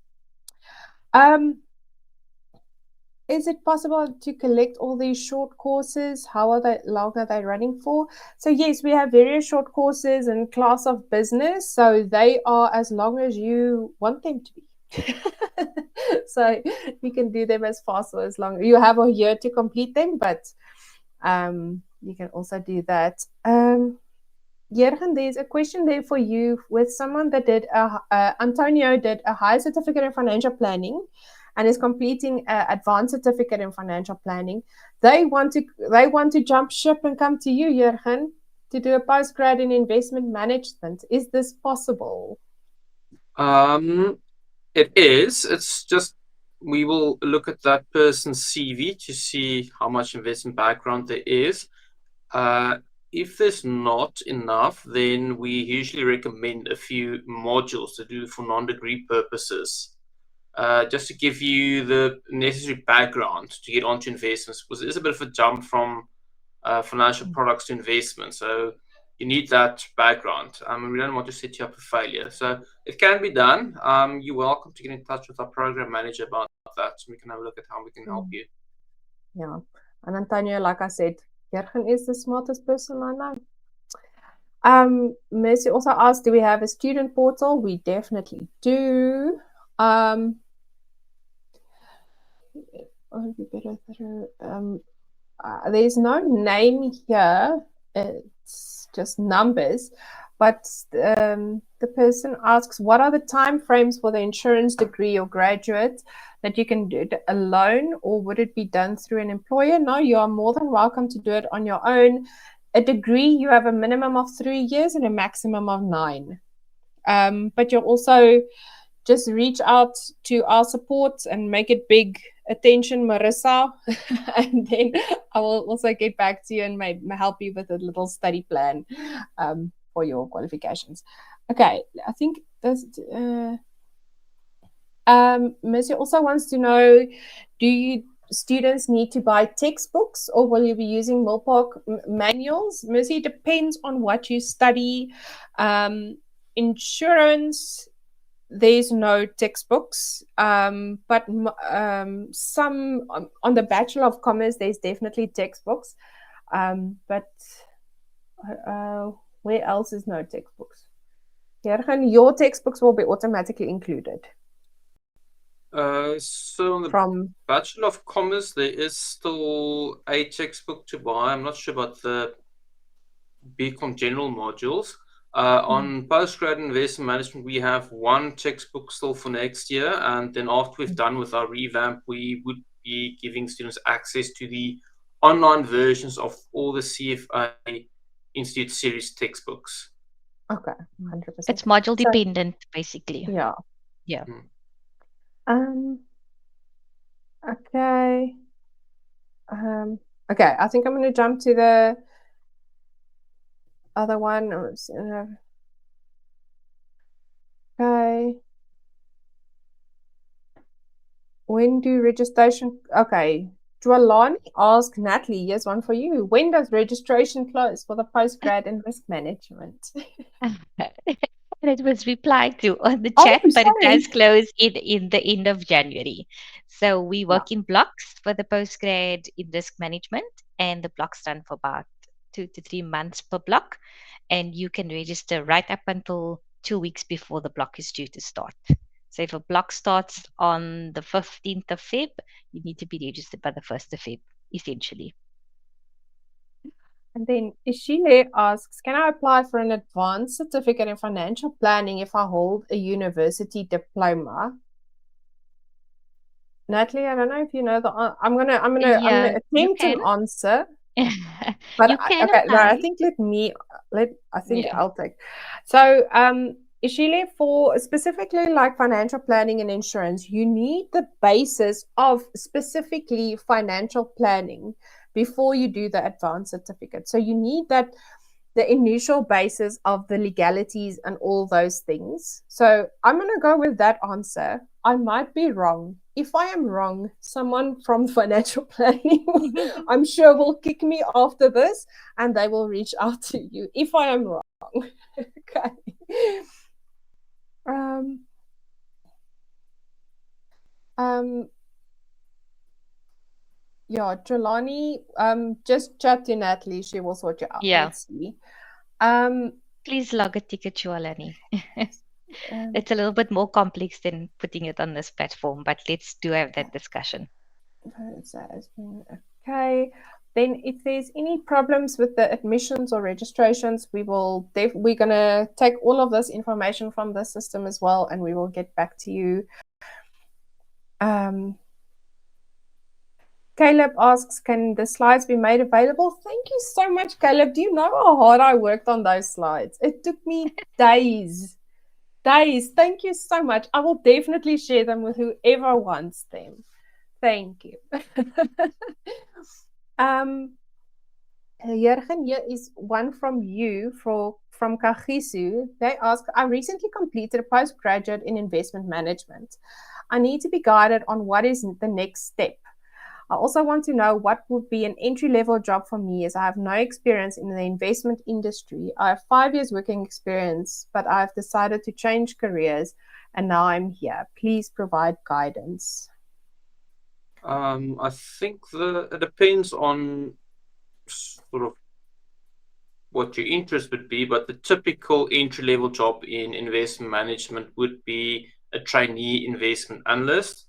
Is it possible to collect all these short courses? How long are they running for? So yes, we have various short courses in class of business. So they are as long as you want them to be. So you can do them as fast or as long. You have a year to complete them, but you can also do that. Jurgen, there's a question there for you with someone that Antonio did a high certificate in financial planning and is completing an advanced certificate in financial planning. They want to jump ship and come to you, Jurgen, to do a postgrad in investment management. Is this possible? It is. It's just we will look at that person's CV to see how much investment background there is. If there's not enough, then we usually recommend a few modules to do for non-degree purposes. Just to give you the necessary background to get onto investments, because it is a bit of a jump from financial products to investment. So you need that background. We don't want to set you up for failure. So it can be done. You're welcome to get in touch with our program manager about that. So we can have a look at how we can help you. Yeah. And Antonio, like I said, Jurgen is the smartest person I know. Mercy also asked, do we have a student portal? We definitely do. There's no name here. It's just numbers. But the person asks, what are the time frames for the insurance degree or graduate that you can do it alone, or would it be done through an employer? No, you are more than welcome to do it on your own. A degree, you have a minimum of 3 years and a maximum of 9. But you'll also just reach out to our support and make it big. Attention, Marissa. And then I will also get back to you and help you with a little study plan for your qualifications. Okay, I think this. Mercy also wants to know, do students need to buy textbooks or will you be using Milpark manuals? Mercy, depends on what you study. Insurance, there's no textbooks, but some on the Bachelor of Commerce, there's definitely textbooks. But where else is no textbooks? Jurgen, your textbooks will be automatically included. So on the Bachelor of Commerce, there is still a textbook to buy. I'm not sure about the BCom general modules. On postgrad investment management, we have one textbook still for next year, and then after we've done with our revamp, we would be giving students access to the online versions of all the CFA Institute series textbooks. Okay, 100%. It's module dependent, basically. Yeah. Yeah. Okay. Okay, I think I'm going to jump to the other one. Okay. When do registration? Okay. Dwalani asked Natalie, here's one for you. When does registration close for the postgrad in risk management? It was replied to on the chat, but it does close in the end of January. So we work in blocks for the postgrad in risk management, and the blocks run for about 2 to 3 months per block. And you can register right up until 2 weeks before the block is due to start. So if a block starts on the 15th of Feb, you need to be registered by the 1st of Feb, essentially. And then Ishile asks, can I apply for an advanced certificate in financial planning if I hold a university diploma? Natalie, I don't know if you know the. I'm gonna Yeah, you attempt an can. answer. But You can okay, no, I apply. think I think Yeah. I'll take. So, Ishile, for specifically like financial planning and insurance, you need the basis of specifically financial planning before you do the advanced certificate. So you need that the initial basis of the legalities and all those things. So I'm going to go with that answer. I might be wrong. If I am wrong, someone from financial planning, I'm sure, will kick me after this and they will reach out to you if I am wrong. Okay. Yeah, Trelawney, just chat to Natalie. She will sort you out. Yeah. Let's see. Please log a ticket, Shualani. It's a little bit more complex than putting it on this platform, but let's do have that discussion. Okay. Then if there's any problems with the admissions or registrations, we're going to take all of this information from the system as well, and we will get back to you. Caleb asks, can the slides be made available? Thank you so much, Caleb. Do you know how hard I worked on those slides? It took me days. Thank you so much. I will definitely share them with whoever wants them. Thank you. Jurgen, here is one from you from Kagisu. They ask, I recently completed a postgraduate in investment management. I need to be guided on what is the next step. I also want to know what would be an entry-level job for me, as I have no experience in the investment industry. I have 5 years working experience, but I've decided to change careers, and now I'm here. Please provide guidance. I think it depends on sort of what your interest would be, but the typical entry-level job in investment management would be a trainee investment analyst.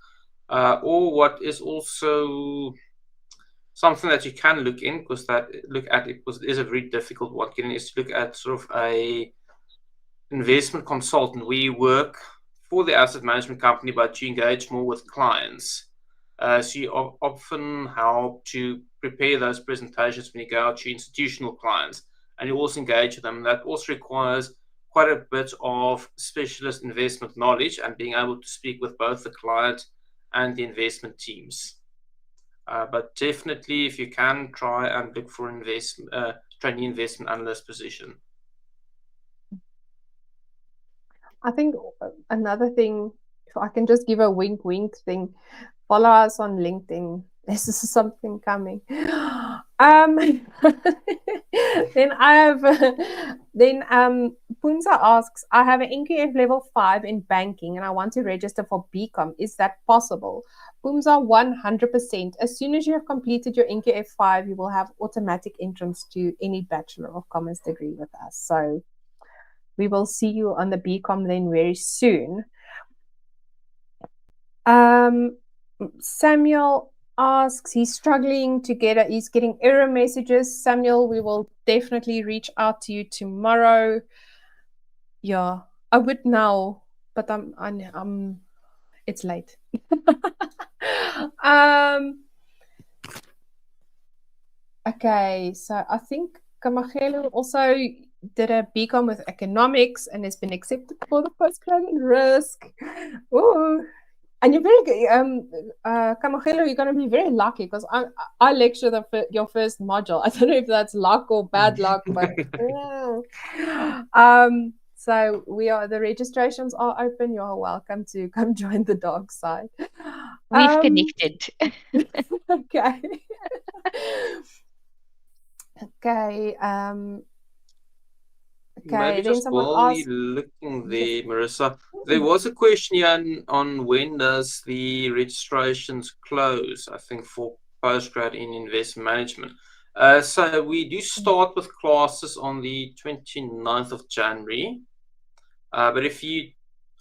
Or what is also something that you can look at, because it is a very difficult one, is to look at sort of a investment consultant. We work for the asset management company, but you engage more with clients. So you often help to prepare those presentations when you go out to institutional clients, and you also engage with them. That also requires quite a bit of specialist investment knowledge and being able to speak with both the client and the investment teams. But definitely, if you can, try and look for trainee investment analyst position. I think another thing, if I can just give a wink thing, follow us on LinkedIn. This is something coming. Then Punza asks, I have an NQF level 5 in banking and I want to register for BCom. Is that possible? Punza, 100%. As soon as you have completed your NQF 5, you will have automatic entrance to any Bachelor of Commerce degree with us. So we will see you on the BCom then very soon. Samuel asks, he's struggling to he's getting error messages. Samuel, we will definitely reach out to you tomorrow. Yeah, I would now, but I'm it's late. Okay, so I think Kamagelo also did a BCom with economics and has been accepted for the postgraduate risk. Ooh. And you're very Kamagelo, you're going to be very lucky because I lecture your first module. I don't know if that's luck or bad luck, but so the registrations are open. You're welcome to come join the dog side. We've connected. Okay. Okay. Maybe just while you're looking there, Marissa, there was a question here on when does the registrations close, I think, for postgrad in investment management. So we do start with classes on the 29th of January. But if you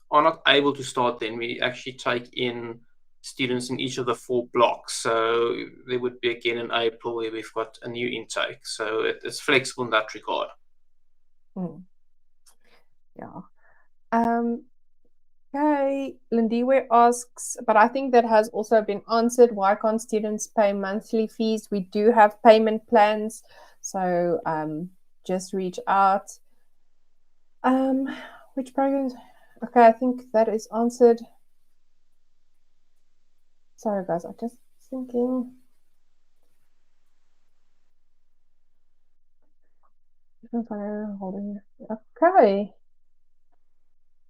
are not able to start then, we actually take in students in each of the 4 blocks. So there would be again in April where we've got a new intake. So it's flexible in that regard. Yeah. Okay, Lindiwe asks, but I think that has also been answered. Why can't students pay monthly fees? We do have payment plans, so just reach out. Which programs? Okay, I think that is answered. Sorry, guys, I'm just thinking. Okay.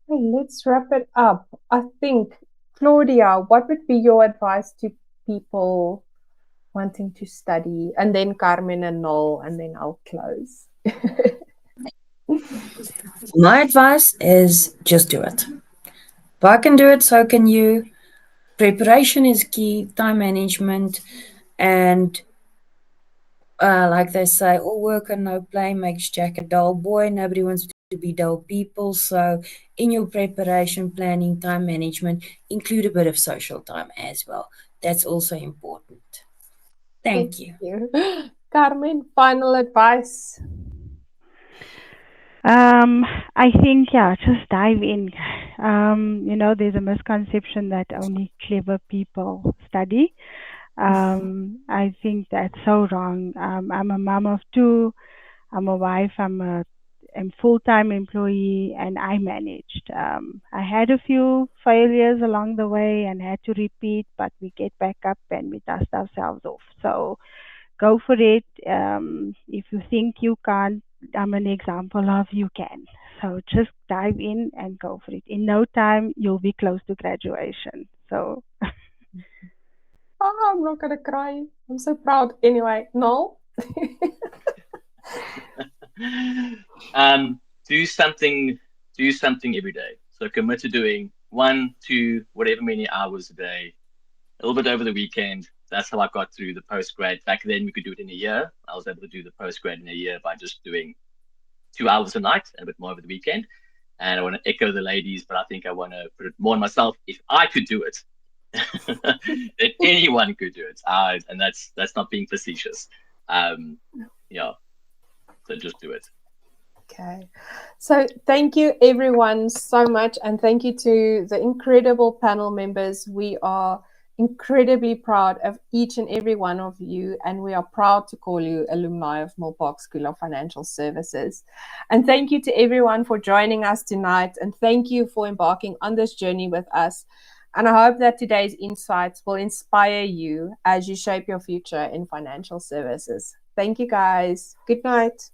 Let's wrap it up. I think, Claudia, what would be your advice to people wanting to study? And then Carmen and Noel, and then I'll close. My advice is just do it. If I can do it, so can you. Preparation is key, time management, and like they say, all work and no play makes Jack a dull boy. Nobody wants to be dull people. So in your preparation, planning, time management, include a bit of social time as well. That's also important. Thank you. Carmen, final advice. I think, just dive in. There's a misconception that only clever people study. I think that's so wrong. I'm a mom of 2. I'm a wife. I'm a full-time employee, and I managed. I had a few failures along the way and had to repeat, but we get back up and we dust ourselves off. So go for it. If you think you can't, I'm an example of you can. So just dive in and go for it. In no time, you'll be close to graduation. So I'm not gonna cry. I'm so proud. Anyway, no. Do something every day. So commit to doing 1, 2, whatever many hours a day, a little bit over the weekend. That's how I got through the postgrad. Back then we could do it in a year. I was able to do the postgrad in a year by just doing 2 hours a night and a bit more over the weekend. And I want to echo the ladies, but I think I want to put it more on myself. If I could do it, then anyone could do it. And that's not being facetious. So just do it. Okay. So thank you everyone so much. And thank you to the incredible panel members. We are incredibly proud of each and every one of you. And we are proud to call you alumni of Milpark School of Financial Services. And thank you to everyone for joining us tonight. And thank you for embarking on this journey with us. And I hope that today's insights will inspire you as you shape your future in financial services. Thank you, guys. Good night.